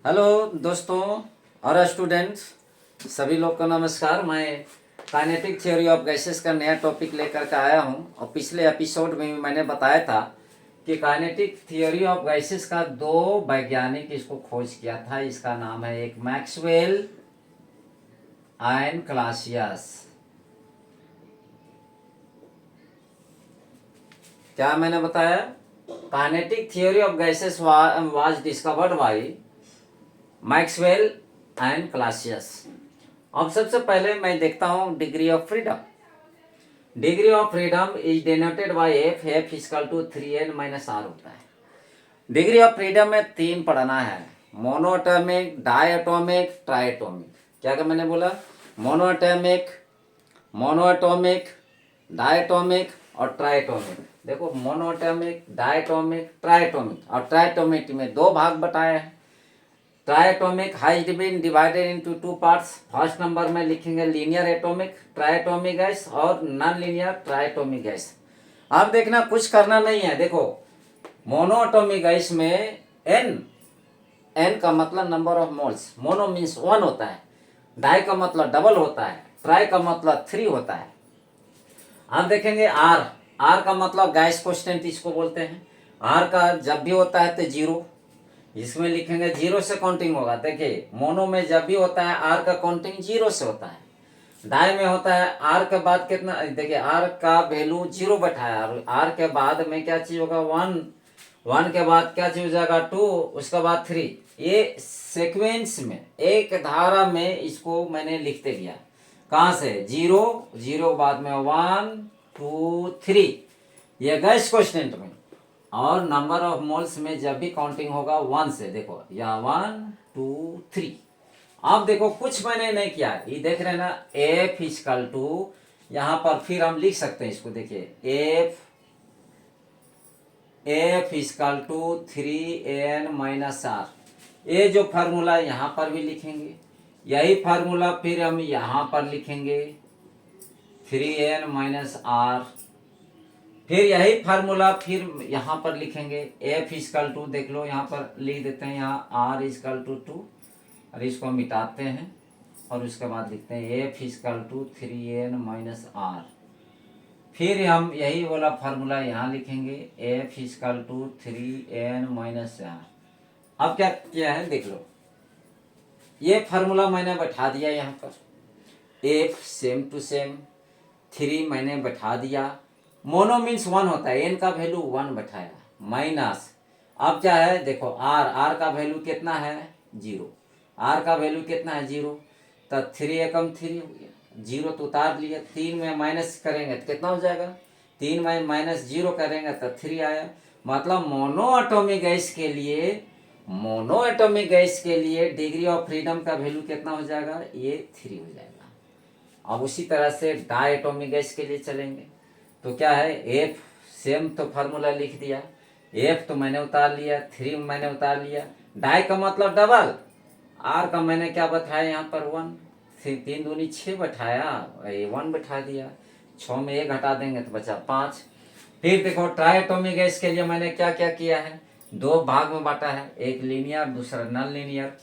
Hello दोस्तों और students, सभी लोग को नमस्कार। मैं काइनेटिक थ्योरी ऑफ गैसेस का नया टॉपिक लेकर के आया हूं और पिछले एपिसोड में भी मैंने बताया था कि काइनेटिक थ्योरी ऑफ गैसेस का दो वैज्ञानिक इसको खोज किया था। इसका नाम है एक मैक्सवेल एंड क्लासियस। क्या मैंने बताया? Kinetic theory of gases was discovered by Maxwell and Clausius. अब सबसे पहले मैं देखता हूं degree of freedom. Degree of freedom is denoted by f. F equal to 3n minus r होता है। डिग्री ऑफ फ्रीडम में तीन पढ़ना है: मोनोएटॉमिक, डायएटॉमिक, ट्राइएटॉमिक। क्या क्या मैंने बोला? मोनोएटॉमिक, मोनोएटॉमिक, डायएटॉमिक और ट्राइएटॉमिक। देखो, मोनोएटॉमिक, डायएटॉमिक, ट्राइएटॉमिक और ट्राइएटॉमिक में दो भाग बताए हैं। Triatomic has been divided into two parts. First number में लिखेंगे लीनियर एटॉमिक ट्राइएटॉमिक गैस और नॉन लीनियर ट्राइएटॉमिक गैस। अब देखना, कुछ करना नहीं है। देखो, मोनोएटॉमिक गैस में एन का मतलब number of moles. Mono means one होता है, डाई का मतलब डबल होता है, ट्राई का मतलब 3 होता है। अब देखेंगे आर का मतलब गैस कांस्टेंट इसको बोलते हैं। आर का जब भी होता है तो 0, इसमें लिखेंगे 0 से काउंटिंग होगा। देखिए, मोनो में जब भी होता है आर का काउंटिंग 0 से होता है। डाई में होता है आर के बाद कितना, देखिए आर का वैल्यू 0 बैठाया और आर के बाद में क्या चीज होगा? 1। 1 के बाद क्या चीज हो जाएगा? 2, उसके बाद 3। ये सीक्वेंस में एक धारा में इसको मैंने लिखते गया। कहाँ से? 0 0 बाद में 1 2 3, ये गैस कांस्टेंट में। और नंबर ऑफ मोल्स में जब भी काउंटिंग होगा 1 से। देखो, या 1 2 3। अब देखो, कुछ मैंने नहीं किया, ये देख रहे हैं ना, एफ इक्वल टू, यहाँ पर फिर हम लिख सकते हैं इसको। देखिए, f equal to 3n minus r. ये जो फार्मूला यहाँ पर भी लिखेंगे, यही फार्मूला फिर हम यहाँ पर लिखेंगे 3n माइनस आर। फिर यही फार्मूला फिर यहाँ पर लिखेंगे एफ इक्वल टू, देख लो यहाँ पर लिख देते हैं, यहाँ आर इक्वल टू 2 और इसको मिटाते हैं और उसके बाद लिखते हैं f equal to 3n minus r. फिर हम यही वाला फार्मूला यहाँ लिखेंगे f equal to 3n minus r. अब क्या किया है देख लो, ये फार्मूला मैंने बैठा दिया यहाँ पर, एफ सेम टू सेम, 3 मैंने बैठा दिया। मोनो मीन्स 1 होता है, एन का वैल्यू 1 बैठाया, माइनस अब क्या है? देखो, आर का वैल्यू कितना है? 0। आर का वैल्यू कितना है? 0। तो 3 एकम 3 हो गया, 0 तो उतार लिया। 3 में माइनस करेंगे तो कितना हो जाएगा? 3 में माइनस 0 करेंगे तो 3 आया। मतलब मोनोएटॉमिक गैस के लिए, मोनोएटॉमिक गैस के लिए डिग्री ऑफ फ्रीडम का वैल्यू कितना हो जाएगा? ये 3 हो जाएगा। अब उसी तरह से डायएटॉमिक गैस के लिए चलेंगे तो क्या है? एफ सेम तो फार्मूला लिख दिया, एफ तो मैंने उतार लिया, 3 मैंने उतार लिया। डाई का मतलब डबल, आर का मैंने क्या बैठाया यहाँ पर? 1। 3 दूनी 6 बैठाया, 1 बैठा दिया। 6 में 1 घटा देंगे तो बचा 5। फिर देखो, ट्राइएटॉमिक गैस के लिए मैंने क्या क्या किया है? 2 भाग में बांटा है, एक लीनियर दूसरा non linear.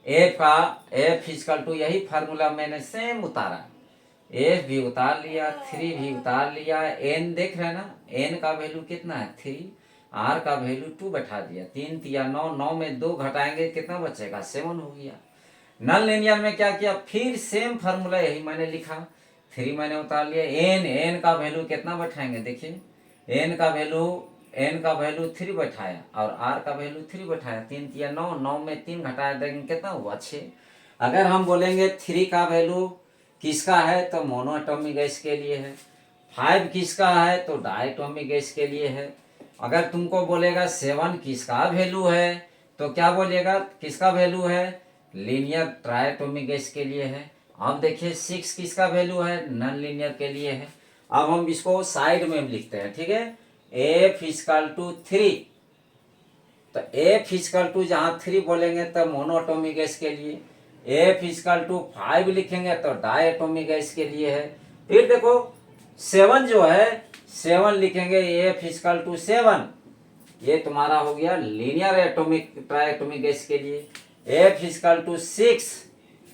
F equal to, यही फार्मूला मैंने सेम उतारा, एफ भी उतार लिया, 3 भी उतार लिया। एन देख रहे हैं ना, एन का वैल्यू कितना है? 3। आर का वैल्यू 2 बैठा दिया, 3 तिया 9, 9 में 2 घटाएंगे कितना बचेगा? 7 हो गया। नॉन लीनियर में क्या किया? फिर सेम फार्मूला यही मैंने लिखा, 3 मैंने उतार लिया। एन का वैल्यू कितना बैठाएंगे? देखिए, एन का वैल्यू 3 बैठाया और आर का वैल्यू 3 बैठाया, 3 तिया 9, 9 में 3 घटाया देंगे कितना हुआ? 6। अगर हम बोलेंगे 3 का वैल्यू किसका है तो मोनोएटॉमिक गैस के लिए है, 5 किसका है तो डायएटॉमिक गैस के लिए है। अगर तुमको बोलेगा 7 किसका वैल्यू है तो क्या बोलेगा? किसका वैल्यू है? लीनियर ट्राइएटॉमिक गैस के लिए है। अब देखिए 6 किसका वैल्यू है? नॉन लीनियर के लिए है। अब हम इसको साइड में लिखते हैं, ठीक है? एफ इक्वल टू 3, तो एफ इक्वल टू जहाँ 3 बोलेंगे तो मोनोएटॉमिक गैस के लिए, एफ इक्वल टू 5 लिखेंगे तो डायएटॉमिक गैस के लिए है। फिर देखो 7 जो है, 7 लिखेंगे एफ इक्वल टू 7, ये तुम्हारा हो गया linear atomic try atomic gas के लिए। F इक्वल टू 6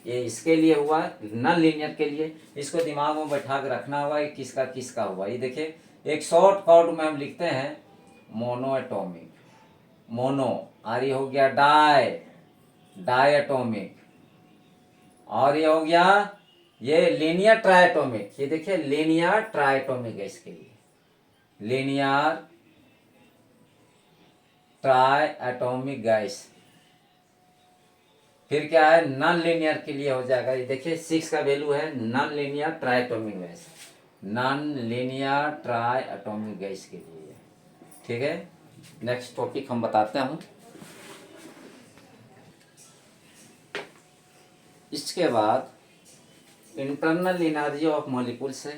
ये इसके लिए हुआ, नॉन लीनियर के लिए। इसको दिमाग में बैठा के रखना हुआ कि किसका किसका हुआ। ये देखिए एक शॉर्ट कॉर्ड में हम लिखते हैं मोनो एटॉमिक, मोनो, और ये हो गया डाई एटॉमिक, और ये हो गया ये लीनियर ट्राइएटॉमिक। ये देखिए लीनियर ट्राइएटॉमिक गैस के लिए, लीनियर ट्राइएटॉमिक गैस। फिर क्या है, नॉन लीनियर के लिए हो जाएगा। ये देखिए 6 का वैल्यू है non linear triatomic gas, non linear triatomic gas के लिए। ठीक है, नेक्स्ट टॉपिक हम बताते हैं। इसके बाद इंटरनल एनर्जी ऑफ मॉलिक्यूल से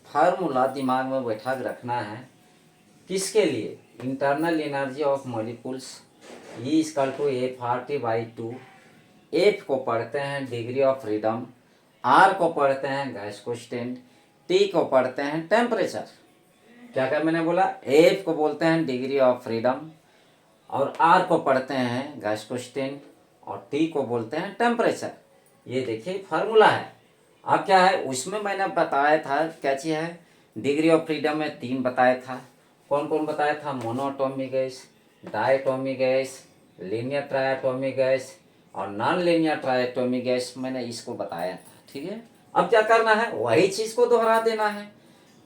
फार्मूला दिमाग में बैठा के रखना है। किसके लिए, internal energy of molecules e equal to F/2। F को पढ़ते हैं डिग्री ऑफ फ्रीडम, आर को पढ़ते हैं गैस कांस्टेंट, टी को पढ़ते हैं टेम्परेचर। क्या क्या मैंने बोला, एफ को बोलते हैं डिग्री ऑफ फ्रीडम, और आर को पढ़ते हैं गैस कांस्टेंट, और टी को बोलते हैं टेम्परेचर। ये देखिए फार्मूला है। अब क्या है, उसमें मैंने बताया था क्या चीज़ है, डिग्री ऑफ फ्रीडम में 3 बताया था। कौन कौन बताया था, monoatomic gas, diatomic gas, linear triatomic gas और नॉन लीनियर ट्राइएटॉमिक गैस, मैंने इसको बताया था। ठीक है, अब क्या करना है, वही चीज़ को दोहरा देना है,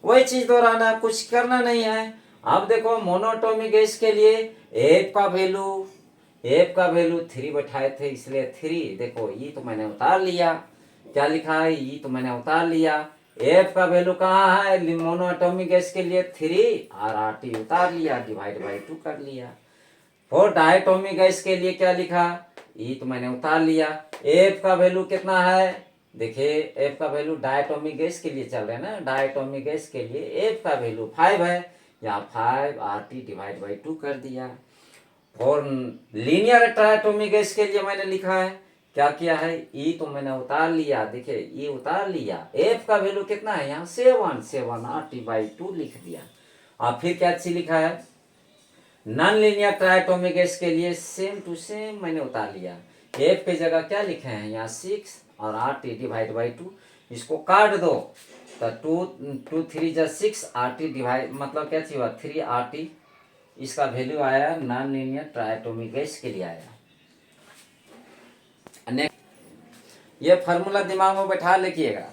वही चीज़ दोहराना है, कुछ करना नहीं है। अब देखो मोनोएटॉमिक गैस के लिए एफ का वैल्यू 3 बैठाए थे, इसलिए 3 देखो ये तो मैंने उतार लिया। क्या लिखा है, ये तो मैंने उतार लिया। एफ का वैल्यू कहाँ है, मोनोएटॉमिक गैस के लिए 3 और RT उतार लिया, डिवाइड बाई 2 कर लिया। और डायटॉमिक गैस के लिए क्या लिखा, ये तो मैंने उतार लिया। एफ का वैल्यू कितना है, देखिए एफ का वैल्यू डायटॉमिक गैस के लिए चल रहे हैं ना, डायटॉमिक गैस के लिए एफ का वैल्यू 5 है, यहाँ 5 RT डिवाइड बाई 2 कर दिया। और लीनियर ट्राइएटॉमिक गैस के लिए मैंने लिखा है, क्या किया है, ई तो मैंने उतार लिया, देखिए ई उतार लिया। एफ का वैल्यू कितना है, यहाँ 7 RT बाई 2 लिख दिया। और फिर क्या चीज लिखा है, नॉन लीनियर ट्राइएटॉमिक गैस के लिए सेम टू सेम मैंने उतार लिया। एफ की जगह क्या लिखे हैं, यहाँ 6 और RT डिवाइड बाई 2, इसको काट दो तो 2 3 जा 6 RT डिवाइड मतलब क्या चाहिए 3 RT, इसका वैल्यू आया नॉन लीनियर ट्राइएटॉमिक गैस के लिए आया। ये फार्मूला दिमाग में बैठा लिखिएगा,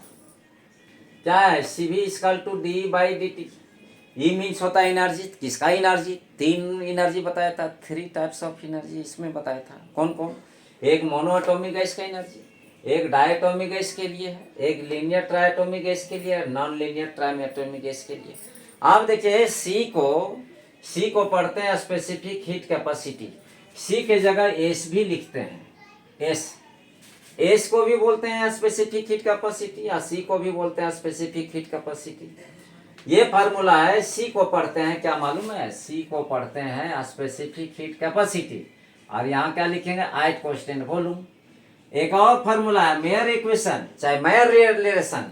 क्या है, CV equal to D/dt। E means होता है एनर्जी, किसका एनर्जी, 3 एनर्जी बताया था, 3 टाइप्स ऑफ एनर्जी इसमें बताया था। कौन कौन, एक मोनोएटॉमिक गैस का एनर्जी, एक डायटॉमिक गैस के लिए है, एक लीनियर ट्राइएटॉमिक गैस के लिए, नॉन लीनियर ट्राइएटॉमिक गैस के लिए। आप देखिए सी को पढ़ते हैं स्पेसिफिक हीट कैपेसिटी, सी के जगह एस भी लिखते हैं। एस को भी बोलते हैं स्पेसिफिक हीट कैपेसिटी, या सी को भी बोलते हैं स्पेसिफिक हीट कैपेसिटी। ये फार्मूला है, सी को पढ़ते हैं क्या मालूम है, सी को पढ़ते हैं स्पेसिफिक हीट कैपेसिटी, और यहाँ क्या लिखेंगे, आइट कांस्टेंट वॉल्यूम। एक और फार्मूला है मेयर इक्वेशन, चाहे मेयर रिलेशन,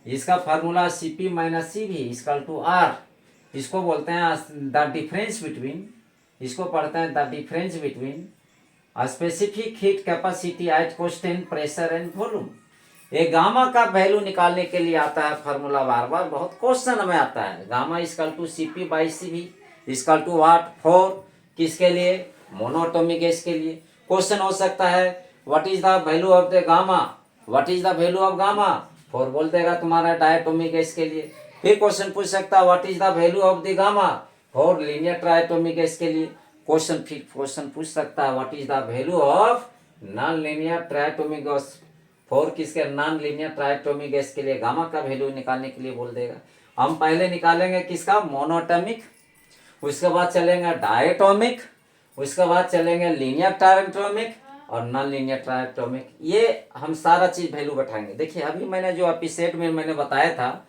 इसका formula CP minus CV equal to R। इसको बोलते हैं द डिफरेंस बिटवीन, इसको पढ़ते हैं the difference between specific heat capacity at constant pressure and volume. ये गामा का वैल्यू निकालने के लिए आता है फार्मूला, बार बार बहुत क्वेश्चन में आता है। Gamma equal to CP by CV equal to what, 4, किसके लिए, मोनोएटॉमिक गैस के लिए। क्वेश्चन हो सकता है what is the value of the gamma, what is the value of gamma, 4 बोल देगा तुम्हारा डायटॉमिक गैस के लिए। फिर क्वेश्चन पूछ सकता है what is the value of the gamma, 4 linear triatomic gas के लिए। क्वेश्चन पूछ सकता है what is the value of non linear triatomic gas, 4 किसके, नॉन लीनियर ट्राइएटॉमिक गैस के लिए गामा का वैल्यू निकालने के लिए बोल देगा। हम पहले निकालेंगे किसका, मोनोएटॉमिक, उसके बाद चलेंगे डायटॉमिक, उसके बाद चलेंगे लीनियर ट्राइएटॉमिक और नॉन लीनियर ट्राइएटॉमिक। ये हम सारा चीज वैल्यू बैठाएंगे। देखिए अभी मैंने जो एपिसोड में मैंने बताया था,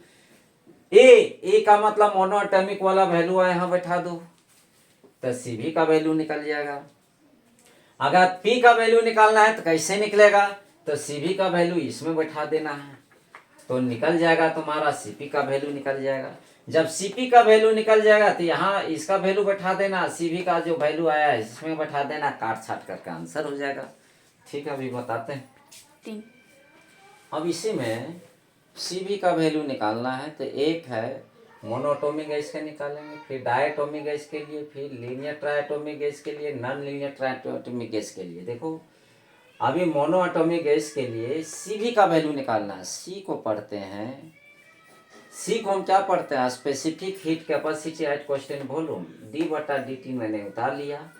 ए का मतलब मोनोएटॉमिक वाला वैल्यू है, यहाँ बैठा दो तो CV का वैल्यू निकल जाएगा। अगर P का वैल्यू निकालना है तो कैसे निकलेगा, तो CV का वैल्यू इसमें बैठा देना है तो निकल जाएगा तुम्हारा, CP का वैल्यू निकल जाएगा। जब Cp का वैल्यू निकल जाएगा तो यहाँ इसका वैल्यू बैठा देना, Cv का जो वैल्यू आया है इसमें बैठा देना, काट छाट करके आंसर हो जाएगा। ठीक है, अभी बताते हैं। 3 अब इसी में Cv का वैल्यू निकालना है तो एक है मोनोटोमिक गैस का निकालेंगे, फिर डायटोमिक गैस के लिए, फिर लीनियर ट्राइटोमिक गैस के लिए, नॉन लीनियर ट्राइटोमिक गैस के लिए। देखो अभी मोनो एटॉमिक गैस के लिए Cv का वैल्यू निकालना है। C को पढ़ते हैं, C को हम क्या पढ़ते हैं, specific heat capacity at constant volume, d/dt मैंने उतार लिया।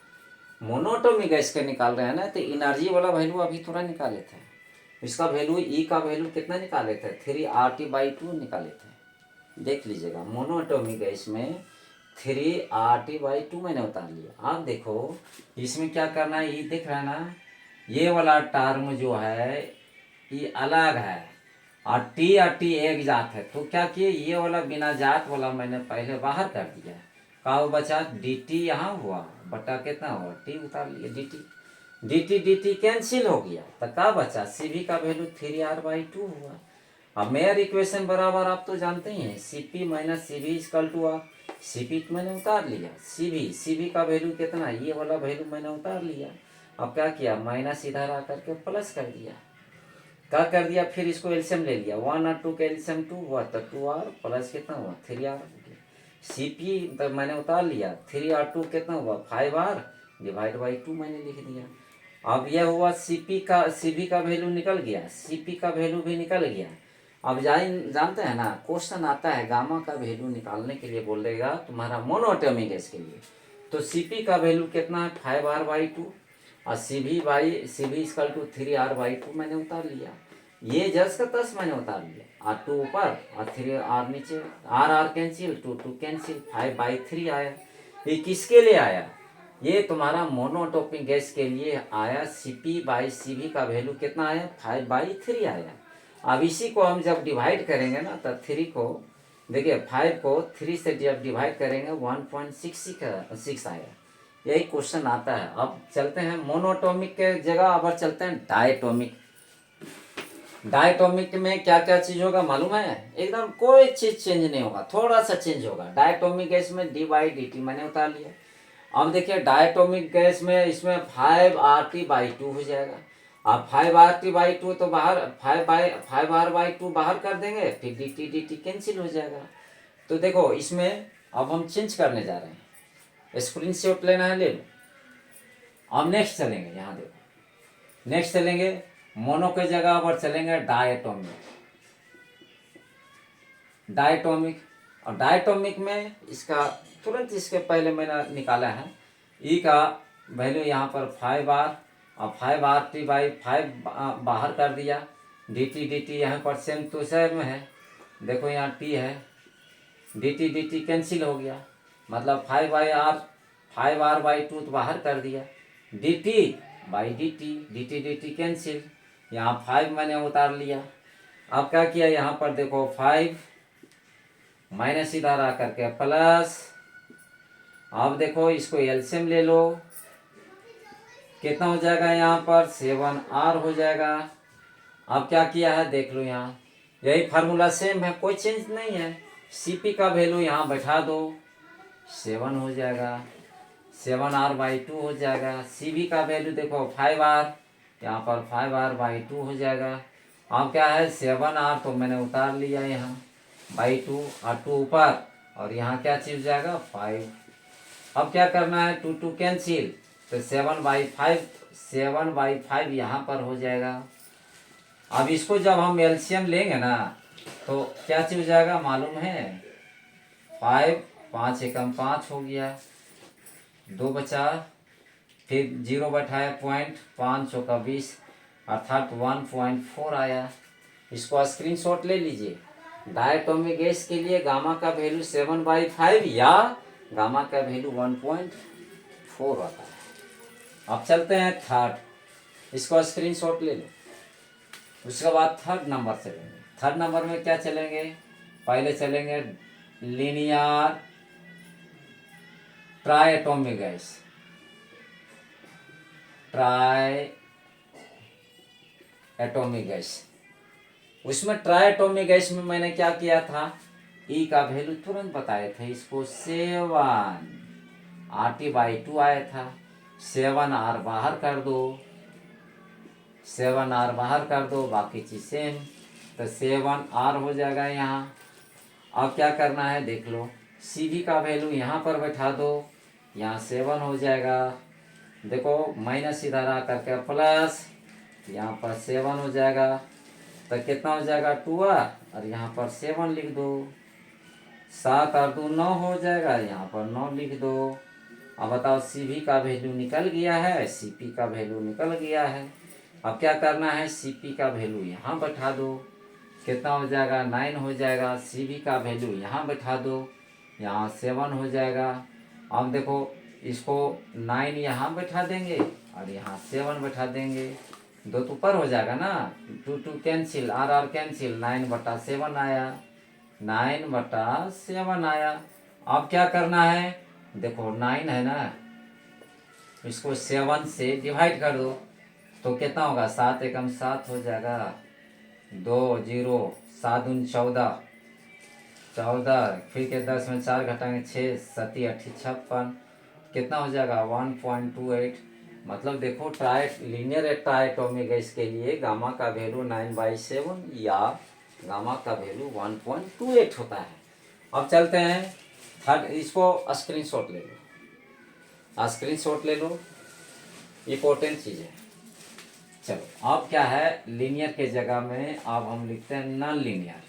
मोनोटोमिक गैस के निकाल रहे हैं ना, तो एनर्जी वाला वैल्यू अभी थोड़ा निकाले थे, इसका वैल्यू E का वैल्यू कितना निकाले थे, 3RT/2 निकाले थे। देख लीजिएगा, मोनोटोमिक गैस में 3RT/2 मैंने उतार लिया। आप देखो इसमें क्या करना है, ये दिख रहा है ना, ये वाला टर्म जो है ये अलग है और टी एक जात है, तो क्या किए ये वाला बिना जात वाला मैंने पहले बाहर कर दिया। का वो बचा dt, यहाँ हुआ बटा कितना हुआ t, उतार लिया dt कैंसिल हो गया, तो क्या बचा Cv का वैल्यू 3R/2 हुआ। अब मेयर इक्वेशन बराबर आप तो जानते ही हैं, Cp minus Cv equal to R। Cp मैंने उतार लिया, Cv का वैल्यू कितना, ये वाला वैल्यू मैंने उतार लिया। अब क्या किया, माइनस इधर आकर के प्लस कर दिया, क्या कर दिया, फिर इसको एलसीएम ले लिया, 1 और 2 का एलसीएम 2 हुआ तो 2R प्लस कितना हुआ 3R। Cp तो मैंने उतार लिया, 3R2 कितना हुआ 5R डिवाइड बाई 2 मैंने लिख दिया। अब यह हुआ Cv का वैल्यू निकल गया, Cp का वैल्यू भी निकल गया। अब जानते हैं ना, क्वेश्चन आता है गामा का वैल्यू निकालने के लिए बोलेगा तुम्हारा मोनोएटॉमिक गैस के लिए, तो Cp का वैल्यू कितना है 5R/2 और Cv इक्वल टू 3R/2 मैंने उतार लिया। ये जस का तस मैंने उतार लिया, R2 ऊपर और 3R नीचे, R कैंसिल, 2 कैंसिल, 5/3 आया। ये किसके लिए आया, ये तुम्हारा मोनोटॉपिक गैस के लिए आया। Cp/Cv का वैल्यू कितना आया 5/3 आया। अब इसी को हम जब डिवाइड करेंगे ना, तो 3 को देखिए 5 को 3 से जब डिवाइड करेंगे 1.66 आया। यही क्वेश्चन आता है। अब चलते हैं मोनोटॉमिक के जगह, अब चलते हैं डायटोमिक। डायटोमिक में क्या क्या चीज होगा मालूम है, एकदम कोई चीज चेंज नहीं होगा, थोड़ा सा चेंज होगा। डायटोमिक गैस में d/dt मैंने उतार लिया। अब देखिए डायटोमिक गैस में इसमें 5RT/2 हो जाएगा। अब 5RT/2 तो बाहर 5R/2 बाहर कर देंगे, फिर dt कैंसिल हो जाएगा। तो देखो इसमें अब हम चेंज करने जा रहे हैं, स्क्रीन शॉट लेना है ले लो। अब नेक्स्ट चलेंगे, यहाँ देखो नेक्स्ट चलेंगे मोनो के जगह पर चलेंगे डायटोमिक। और डायटोमिक में इसका तुरंत इसके पहले मैंने निकाला है, ई का वैल्यू यहाँ पर 5R और 5RT/5 बाहर कर दिया, dt यहाँ पर सेम टू सेम है। देखो यहाँ t है, dt कैंसिल हो गया, मतलब 5R/2 तो बाहर कर दिया, dt कैंसिल, यहाँ 5 मैंने उतार लिया। अब क्या किया, यहाँ पर देखो 5 माइनस इधर आकर के प्लस। अब देखो इसको एलसीएम ले लो, कितना हो जाएगा, यहाँ पर 7R हो जाएगा। अब क्या किया है देख लो, यहाँ यही फार्मूला सेम है, कोई चेंज नहीं है। Cp का वैल्यू यहाँ बैठा दो, 7 हो जाएगा, 7R/2 हो जाएगा। Cv का वैल्यू देखो 5R, यहाँ पर 5R/2 हो जाएगा। अब क्या है 7R तो मैंने उतार लिया यहाँ /2 और 2 ऊपर, और यहाँ क्या चीज हो जाएगा 5। अब क्या करना है 2 कैंसिल, तो 7/5 यहाँ पर हो जाएगा। अब इसको जब हम एलसीएम लेंगे ना, तो क्या चीज हो जाएगा मालूम है, 5 5 एकम 5 हो गया, 2 बचा, फिर 0 बैठाया पॉइंट, 5 चौका 20 अर्थात 1.4 आया। इसको स्क्रीनशॉट ले लीजिए। डायटोमिक गैस के लिए गामा का वैल्यू 7/5 या गामा का वैल्यू 1.4 आता है। अब चलते हैं थर्ड, इसको स्क्रीनशॉट ले लो। उसके बाद थर्ड नंबर चलेंगे। थर्ड नंबर में क्या चलेंगे, पहले चलेंगे linear triatomic gas, triatomic gas. उसमें ट्राइटोमिक गैस में मैंने क्या किया था, ई का वैल्यू तुरंत बताए थे इसको 7 RT/2 आया था। 7R बाहर कर दो, 7R बाहर कर दो, बाकी चीज़ सेम, तो 7R हो जाएगा यहाँ। अब क्या करना है देख लो, CV का वैल्यू यहाँ पर बैठा दो, यहाँ 7 हो जाएगा। देखो माइनस इधर आ करके प्लस, यहाँ पर 7 हो जाएगा, तो कितना हो जाएगा 2R, और यहाँ पर 7 लिख दो। 7 और 2 9 हो जाएगा, यहाँ पर 9 लिख दो। अब बताओ CV का वैल्यू निकल गया है, CP का वैल्यू निकल गया है। अब क्या करना है, CP का वैल्यू यहाँ बैठा दो, कितना हो जाएगा 9 हो जाएगा। CV का वैल्यू यहाँ बैठा दो, यहाँ 7 हो जाएगा। अब देखो इसको 9 यहाँ बैठा देंगे और यहाँ 7 बैठा देंगे, 2 तो ऊपर हो जाएगा ना, 2 कैंसिल, R कैंसिल, 9/7 आया, 9/7 आया। अब क्या करना है देखो 9 है ना, इसको 7 से डिवाइड कर दो, तो कितना होगा 7 एकम 7 हो जाएगा, 2 0, 7 दूनी 14, 14 फिर के 10 में 4 घटाएंगे 6, 7 8 56, कितना हो जाएगा 1.28। मतलब देखो लीनियर ट्राइटोमिक गैस के लिए गामा का वैल्यू 9/7 या गामा का वैल्यू 1.28 होता है। अब चलते हैं थर्ड, इसको स्क्रीनशॉट ले लो, स्क्रीनशॉट ले लो, इम्पोर्टेंट चीज़ है। चलो अब क्या है, लीनियर के जगह में अब हम लिखते हैं non linear.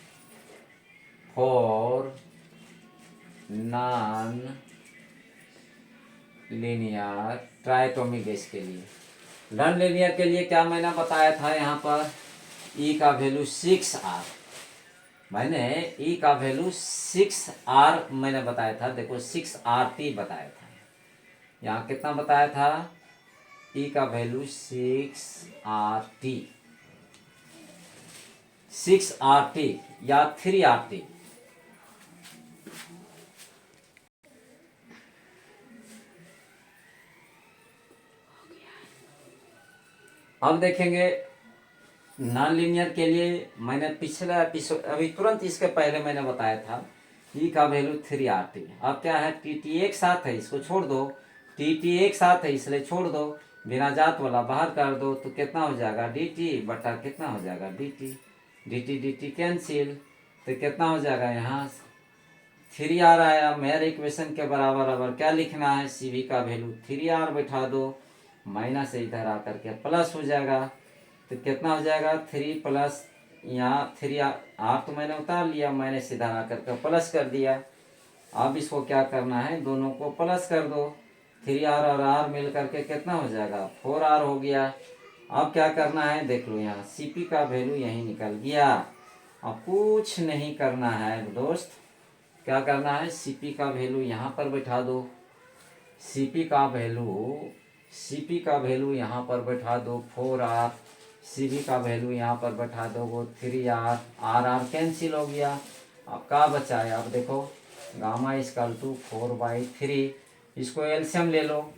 For non linear triatomic gas के लिए, नॉन लीनियर के लिए क्या मैंने बताया था यहाँ पर, ई का वैल्यू 6R, मैंने ई का वैल्यू 6R मैंने बताया था। देखो 6RT बताया था, यहाँ कितना बताया था, ई का वैल्यू 6RT, 6RT या 3RT। अब देखेंगे नॉन लीनियर के लिए, मैंने पिछला एपिसोड अभी तुरंत इसके पहले मैंने बताया था ई का वैल्यू 3RT। अब क्या है, TT एक साथ है, इसको छोड़ दो, TT एक साथ है इसलिए छोड़ दो, बिना जात वाला बाहर कर दो, तो कितना हो जाएगा DT बटा कितना हो जाएगा DT, DT DT कैंसिल, तो कितना हो जाएगा यहाँ 3R आया। मेरे इक्वेशन के बराबर अब क्या लिखना है, CV का वैल्यू 3R बैठा दो, माइनस से इधर आकर के प्लस हो जाएगा, तो कितना हो जाएगा 3 प्लस, यहाँ 3R तो मैंने उतार लिया, मैंने सीधा आकर के प्लस कर दिया। अब इसको क्या करना है, दोनों को प्लस कर दो, 3R और R मिल करके कितना हो जाएगा 4R हो गया। अब क्या करना है देख लो, यहाँ CP का वैल्यू यहीं निकल गया। अब कुछ नहीं करना है दोस्त, क्या करना है, CP का वैल्यू यहाँ पर बैठा दो, CP का वैल्यू यहाँ पर बैठा दो 4R, CV का वैल्यू यहाँ पर बैठा दो वो 3R, R कैंसिल हो गया। अब क्या बचा है, अब देखो गामा इक्वल टू 4/3, इसको एलसीएम ले लो,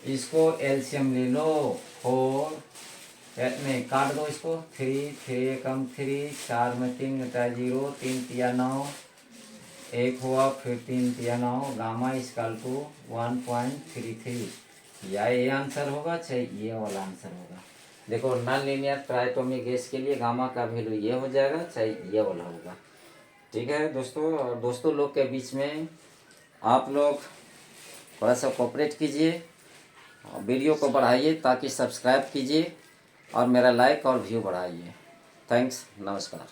इसको एलसीएम ले लो, 4 में काट दो इसको, 3 3 एकम 3, 4 में 3 घटा 0, 3 तिया 9, 1 हुआ, फिर 3 तिया 9, गामा इक्वल टू 1.33, या ये आंसर होगा चाहे ये वाला आंसर होगा। देखो नॉन लीनियर ट्राइटोमिक गैस के लिए गामा का वैल्यू ये हो जाएगा चाहे ये वाला होगा। ठीक है दोस्तों, और दोस्तों लोग के बीच में आप लोग थोड़ा सा कोऑपरेट कीजिए, वीडियो को बढ़ाइए ताकि सब्सक्राइब कीजिए और मेरा लाइक और व्यू बढ़ाइए। थैंक्स, नमस्कार।